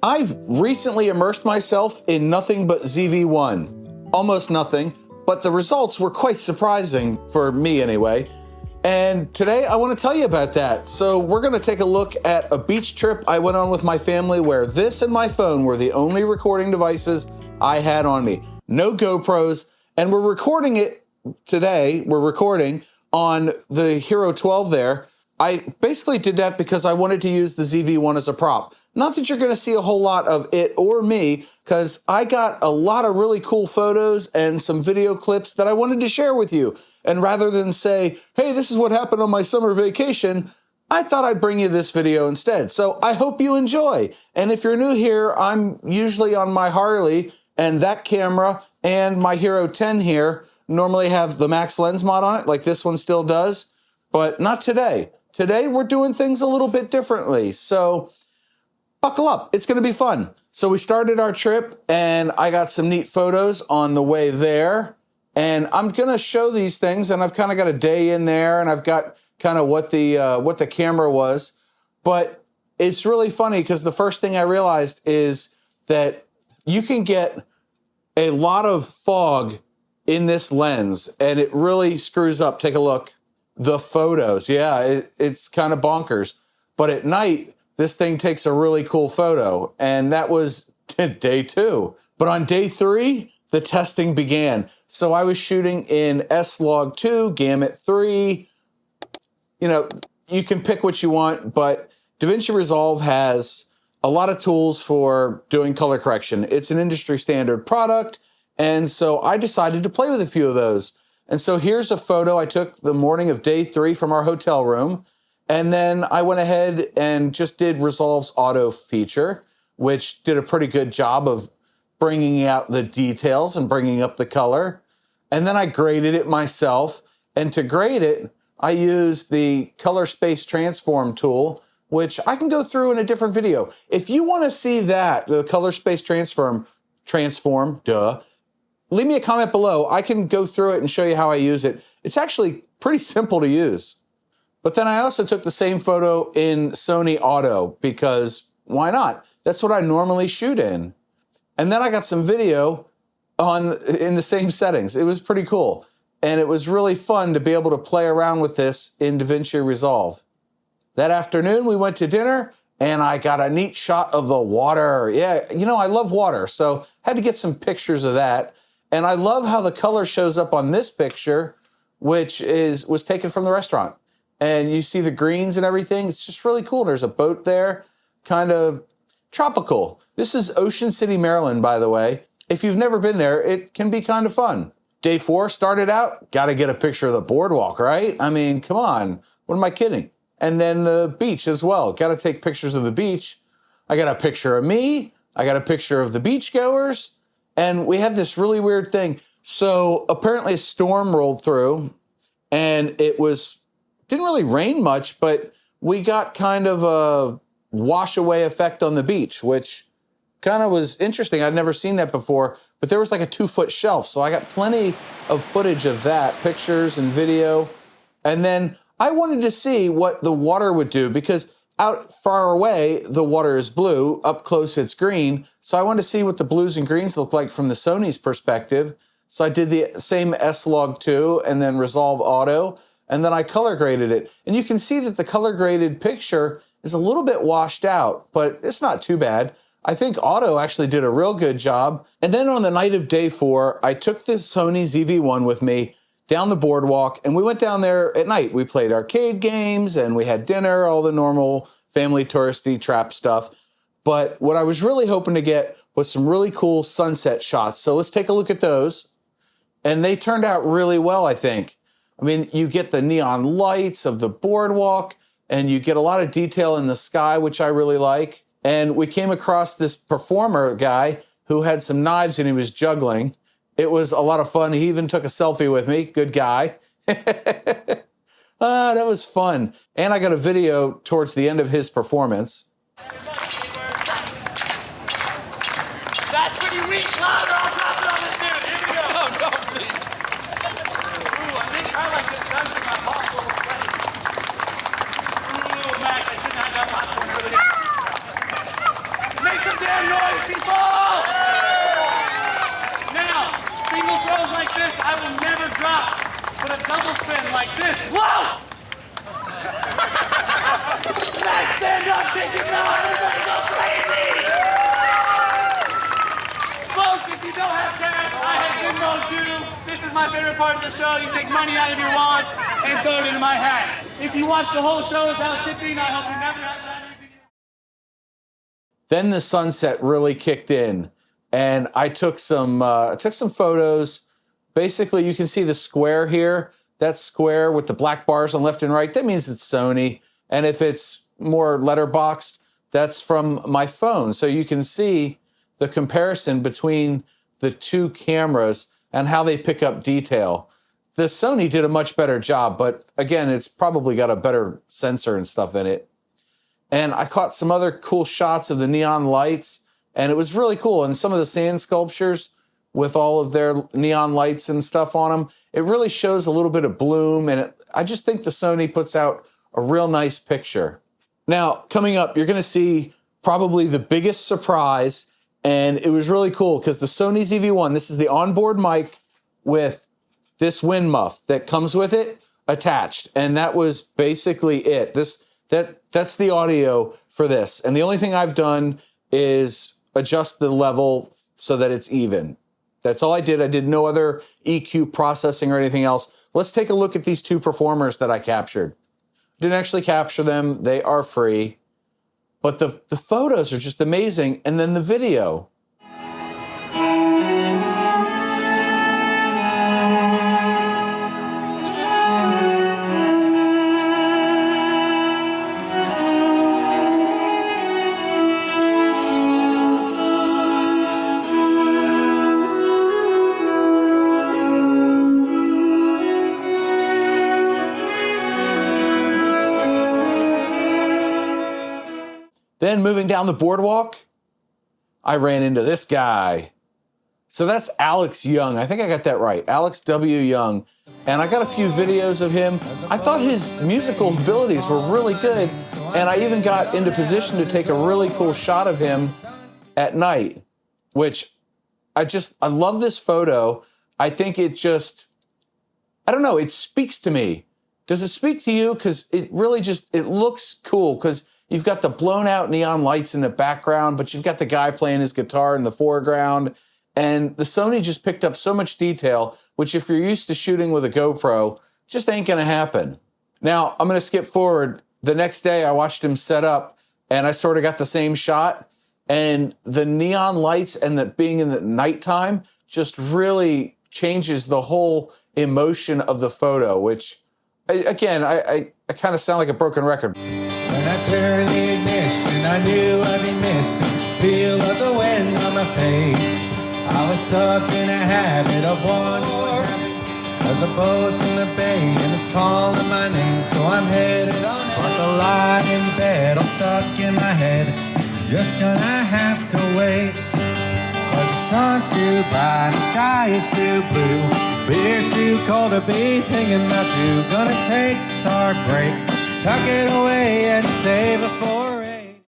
I've recently immersed myself in nothing but ZV-1. Almost nothing, but the results were quite surprising, for me anyway. And today I want to tell you about that. So we're going to take a look at a beach trip I went on with my family where this and my phone were the only recording devices I had on me. No GoPros, and we're recording it today. We're recording on the Hero 12 there. I basically did that because I wanted to use the ZV-1 as a prop. Not that you're going to see a whole lot of it or me, because I got a lot of really cool photos and some video clips that I wanted to share with you. And rather than say, hey, this is what happened on my summer vacation, I thought I'd bring you this video instead. So I hope you enjoy. And if you're new here, I'm usually on my Harley, and that camera and my Hero 10 here normally have the max lens mod on it, like this one still does, but not today. Today, we're doing things a little bit differently. So buckle up, it's gonna be fun. So we started our trip and I got some neat photos on the way there. And I'm gonna show these things, and I've kind of got a day in there, and I've got kind of what the camera was. But it's really funny because the first thing I realized is that you can get a lot of fog in this lens, and it really screws up. Take a look. The photos, yeah, it's kind of bonkers. But at night, this thing takes a really cool photo, and that was day 2. But on day 3, the testing began. So I was shooting in S-Log2, Gamut 3. You know, you can pick what you want, but DaVinci Resolve has a lot of tools for doing color correction. It's an industry standard product, and so I decided to play with a few of those. And so here's a photo I took the morning of day 3 from our hotel room. And then I went ahead and just did Resolve's auto feature, which did a pretty good job of bringing out the details and bringing up the color. And then I graded it myself. And to grade it, I used the color space transform tool, which I can go through in a different video. If you want to see that, the color space transform, leave me a comment below. I can go through it and show you how I use it. It's actually pretty simple to use. But then I also took the same photo in Sony Auto because why not? That's what I normally shoot in. And then I got some video in the same settings. It was pretty cool. And it was really fun to be able to play around with this in DaVinci Resolve. That afternoon we went to dinner and I got a neat shot of the water. Yeah, you know, I love water, so had to get some pictures of that. And I love how the color shows up on this picture, which was taken from the restaurant. And you see the greens and everything. It's just really cool. There's a boat there, kind of tropical. This is Ocean City, Maryland, by the way. If you've never been there, it can be kind of fun. Day 4 started out, got to get a picture of the boardwalk, right? I mean, come on, what am I kidding? And then the beach as well. Got to take pictures of the beach. I got a picture of me. I got a picture of the beachgoers. And we had this really weird thing. So apparently a storm rolled through and didn't really rain much, but we got kind of a wash away effect on the beach, which kind of was interesting. I'd never seen that before, but there was like a 2-foot shelf. So I got plenty of footage of that, pictures and video. And then I wanted to see what the water would do because out far away, the water is blue, up close it's green. So I wanted to see what the blues and greens look like from the Sony's perspective. So I did the same S-Log2 and then Resolve Auto. And then I color graded it. And you can see that the color graded picture is a little bit washed out, but it's not too bad. I think Auto actually did a real good job. And then on the night of day 4, I took the Sony ZV-1 with me down the boardwalk, and we went down there at night. We played arcade games, and we had dinner, all the normal family touristy trap stuff. But what I was really hoping to get was some really cool sunset shots. So let's take a look at those. And they turned out really well, I think. I mean, you get the neon lights of the boardwalk, and you get a lot of detail in the sky, which I really like. And we came across this performer guy who had some knives and he was juggling. It was a lot of fun. He even took a selfie with me. Good guy. That was fun. And I got a video towards the end of his performance. That's when you reach louder. I'll drop it on this dude. Here we go. No, please. Ooh, I think I like this gun in my possible way. Ooh, Max, I shouldn't have that popcorn earlier. Make some damage. some noise, people! Now, single throws like this, I will never drop. But a double spin like this, whoa! Nice stand up, take it now, everybody go crazy! Folks, if you don't have cash, I have Venmo too. This is my favorite part of the show. You take money out of your wallets and throw it into my hat. If you watch the whole show without tipping, I hope you never have that. Then the sunset really kicked in, and I took some photos. Basically, you can see the square here. That square with the black bars on left and right, that means it's Sony. And if it's more letterboxed, that's from my phone. So you can see the comparison between the two cameras and how they pick up detail. The Sony did a much better job, but again, it's probably got a better sensor and stuff in it. And I caught some other cool shots of the neon lights, and it was really cool. And some of the sand sculptures with all of their neon lights and stuff on them, it really shows a little bit of bloom, and I just think the Sony puts out a real nice picture. Now, coming up, you're gonna see probably the biggest surprise, and it was really cool because the Sony ZV-1, this is the onboard mic with this wind muff that comes with it attached, and that was basically it. That's the audio for this, and the only thing I've done is adjust the level so that it's even. That's all I did. I did no other EQ processing or anything else. Let's take a look at these two performers that I captured. Didn't actually capture them. They are free. But the photos are just amazing. And then the video. Then moving down the boardwalk, I ran into this guy. So that's Alex Young. I think I got that right. Alex W. Young. And I got a few videos of him. I thought his musical abilities were really good. And I even got into position to take a really cool shot of him at night, which I love this photo. I think it just, I don't know, it speaks to me. Does it speak to you? Because it really it looks cool because you've got the blown out neon lights in the background, but you've got the guy playing his guitar in the foreground. And the Sony just picked up so much detail, which if you're used to shooting with a GoPro, just ain't gonna happen. Now, I'm gonna skip forward. The next day I watched him set up and I sort of got the same shot. And the neon lights and the being in the nighttime just really changes the whole emotion of the photo, which again, I kind of sound like a broken record. When I turned the ignition, I knew I'd be missing feel of the wind on my face. I was stuck in a habit of wandering as the boat's in the bay and it's calling my name, so I'm headed on it. But the light in bed all stuck in my head, just gonna have to wait. But the sun's too bright, the sky is too blue, beer's too cold to be thinking about you. Gonna take this heartbreak, tuck it away and save it for rain.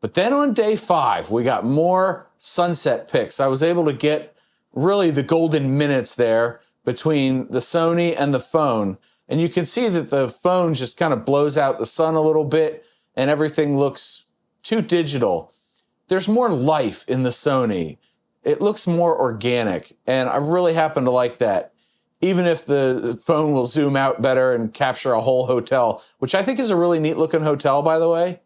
But then on day 5, we got more sunset pics. I was able to get really the golden minutes there between the Sony and the phone. And you can see that the phone just kind of blows out the sun a little bit and everything looks too digital. There's more life in the Sony. It looks more organic, and I really happen to like that. Even if the phone will zoom out better and capture a whole hotel, which I think is a really neat looking hotel, by the way.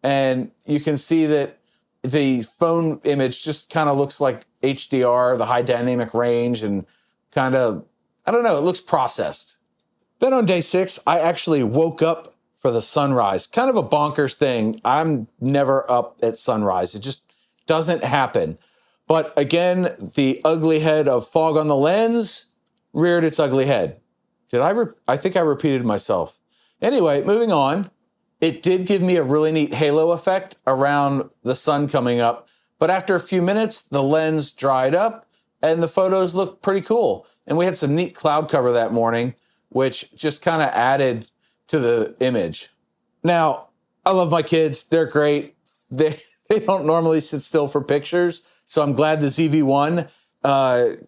And you can see that the phone image just kind of looks like HDR, the high dynamic range, and kind of, I don't know, it looks processed. Then on day 6, I actually woke up for the sunrise. Kind of a bonkers thing. I'm never up at sunrise. It just doesn't happen. But again, the ugly head of fog on the lens reared its ugly head. I think I repeated myself. Anyway, moving on. It did give me a really neat halo effect around the sun coming up. But after a few minutes, the lens dried up and the photos looked pretty cool. And we had some neat cloud cover that morning, which just kind of added to the image. Now, I love my kids. They're great. They They don't normally sit still for pictures. So I'm glad the ZV-1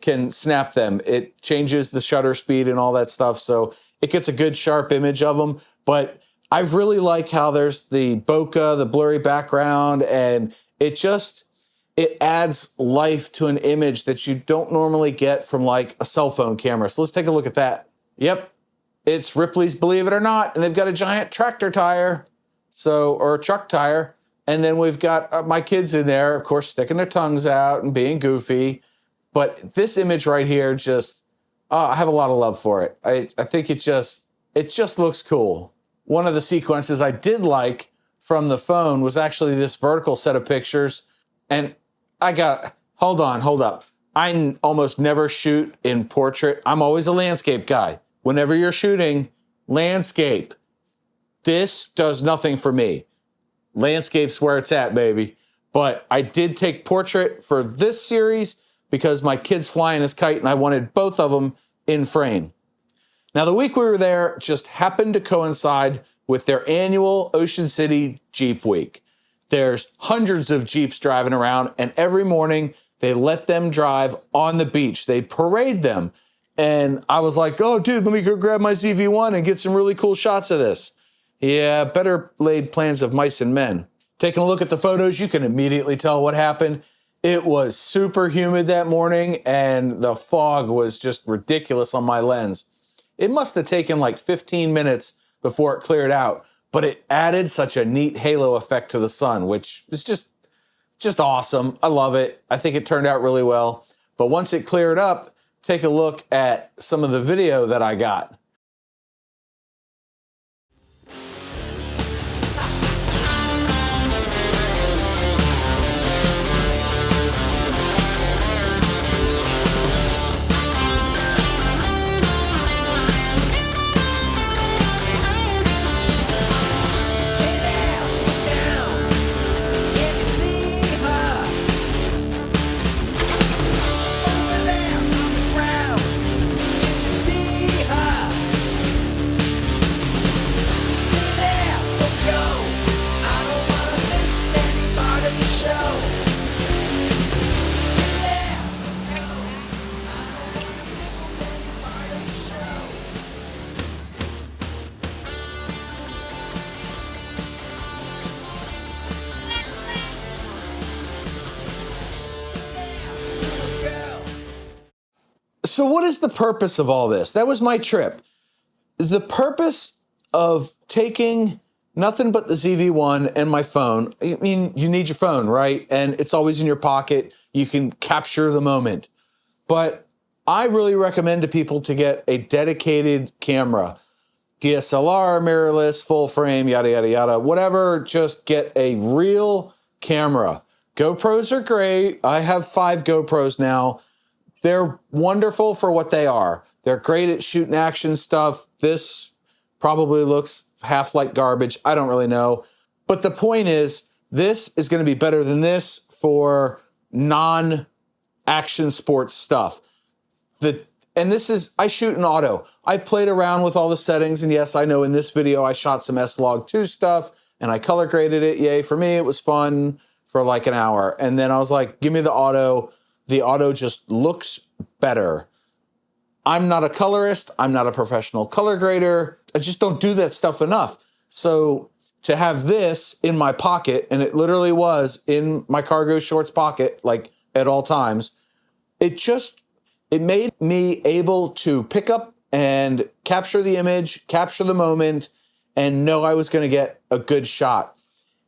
can snap them. It changes the shutter speed and all that stuff. So it gets a good sharp image of them. But I really like how there's the bokeh, the blurry background, and it adds life to an image that you don't normally get from like a cell phone camera. So let's take a look at that. Yep, it's Ripley's Believe It or Not, and they've got a giant tractor tire, or a truck tire. And then we've got my kids in there, of course, sticking their tongues out and being goofy. But this image right here, I have a lot of love for it. I think it just looks cool. One of the sequences I did like from the phone was actually this vertical set of pictures. And hold up. I almost never shoot in portrait. I'm always a landscape guy. Whenever you're shooting landscape, this does nothing for me. Landscape's where it's at, baby. But I did take portrait for this series because my kid's flying his kite and I wanted both of them in frame. Now, the week we were there just happened to coincide with their annual Ocean City Jeep Week. There's hundreds of Jeeps driving around, and every morning they let them drive on the beach. They parade them. And I was like, oh, dude, let me go grab my ZV-1 and get some really cool shots of this. Yeah, better laid plans of mice and men. Taking a look at the photos, you can immediately tell what happened. It was super humid that morning, and the fog was just ridiculous on my lens. It must have taken like 15 minutes before it cleared out, but it added such a neat halo effect to the sun, which is just awesome. I love it. I think it turned out really well. But once it cleared up, take a look at some of the video that I got. So what is the purpose of all this? That was my trip. The purpose of taking nothing but the ZV-1 and my phone, I mean, you need your phone, right? And it's always in your pocket. You can capture the moment. But I really recommend to people to get a dedicated camera. DSLR, mirrorless, full frame, yada, yada, yada, whatever. Just get a real camera. GoPros are great. I have 5 GoPros now. They're wonderful for what they are. They're great at shooting action stuff. This probably looks half like garbage. I don't really know. But the point is, this is going to be better than this for non-action sports stuff. I shoot in auto. I played around with all the settings, and yes, I know in this video I shot some S-Log2 stuff, and I color graded it. Yay, for me, it was fun for like an hour. And then I was like, give me the auto. The auto just looks better. I'm not a colorist. I'm not a professional color grader. I just don't do that stuff enough. So to have this in my pocket, and it literally was in my cargo shorts pocket, like at all times, it made me able to pick up and capture the image, capture the moment, and know I was going to get a good shot.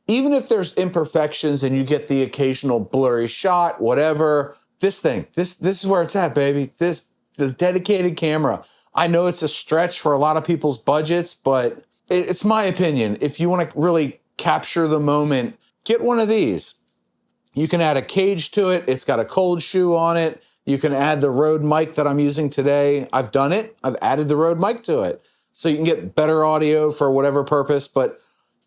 Even if there's imperfections and you get the occasional blurry shot, whatever, this is where it's at, baby. The dedicated camera. I know it's a stretch for a lot of people's budgets, but it's my opinion. If you want to really capture the moment, get one of these. You can add a cage to it. It's got a cold shoe on it. You can add the Rode mic that I'm using today. I've done it. I've added the Rode mic to it. So you can get better audio for whatever purpose, but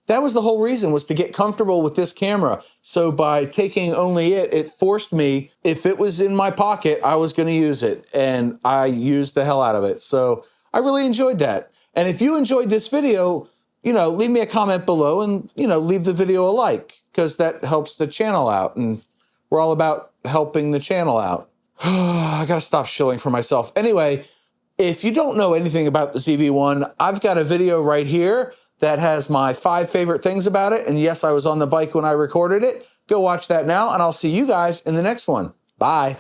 that was the whole reason, was to get comfortable with this camera. So by taking only it forced me, if it was in my pocket, I was going to use it. And I used the hell out of it. So I really enjoyed that. And if you enjoyed this video, leave me a comment below and, leave the video a like, because that helps the channel out. And we're all about helping the channel out. I got to stop shilling for myself. Anyway, if you don't know anything about the ZV-1, I've got a video right here that has my 5 favorite things about it. And yes, I was on the bike when I recorded it. Go watch that now, and I'll see you guys in the next one. Bye.